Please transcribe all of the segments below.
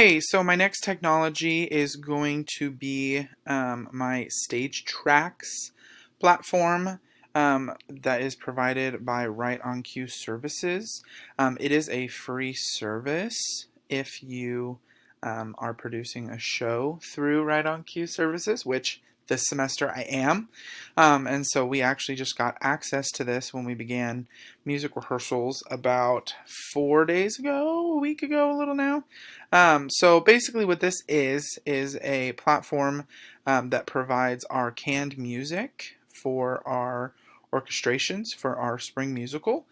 Hey, so my next technology is going to be my Stage Tracks platform that is provided by Right on Cue Services. It is a free service if you are producing a show through Right on Cue Services, which this semester I am. And so we actually just got access to this when we began music rehearsals about 4 days ago, a week ago, a little now. So basically what this is a platform that provides our canned music for our orchestrations for our spring musical.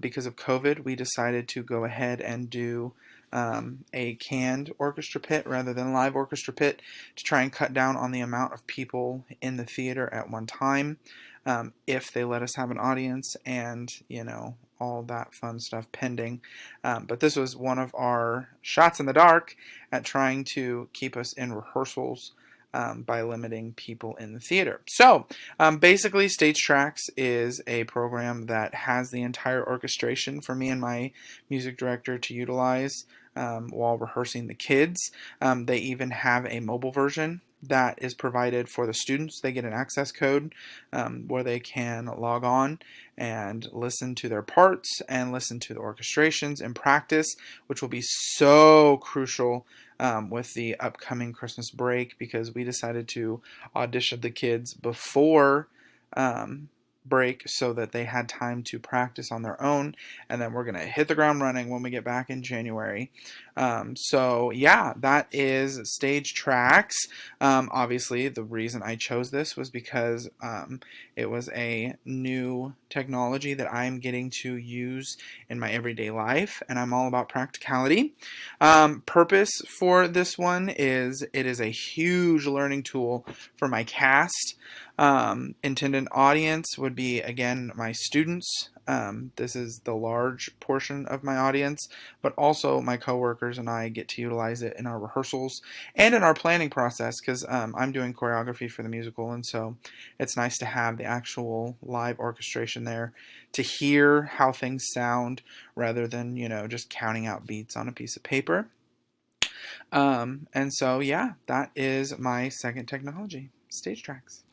Because of COVID, we decided to go ahead and do a canned orchestra pit rather than live orchestra pit to try and cut down on the amount of people in the theater at one time, if they let us have an audience and, all that fun stuff pending. But this was one of our shots in the dark at trying to keep us in rehearsals by limiting people in the theater. So basically, Stage Tracks is a program that has the entire orchestration for me and my music director to utilize while rehearsing the kids. They even have a mobile version that is provided for the students. They get an access code where they can log on and listen to their parts and listen to the orchestrations and practice, which will be so crucial with the upcoming Christmas break, because we decided to audition the kids before break so that they had time to practice on their own, and then we're going to hit the ground running when we get back in January. So yeah, that is Stage Tracks. Obviously the reason I chose this was because it was a new technology that I'm getting to use in my everyday life, and I'm all about practicality. Purpose for this one is it is a huge learning tool for my cast. Intended audience would be, again, my students. This is the large portion of my audience, but also my coworkers and I get to utilize it in our rehearsals and in our planning process, because I'm doing choreography for the musical, and so it's nice to have the actual live orchestration there to hear how things sound rather than, just counting out beats on a piece of paper. And so, yeah, that is my second technology, Stage Tracks.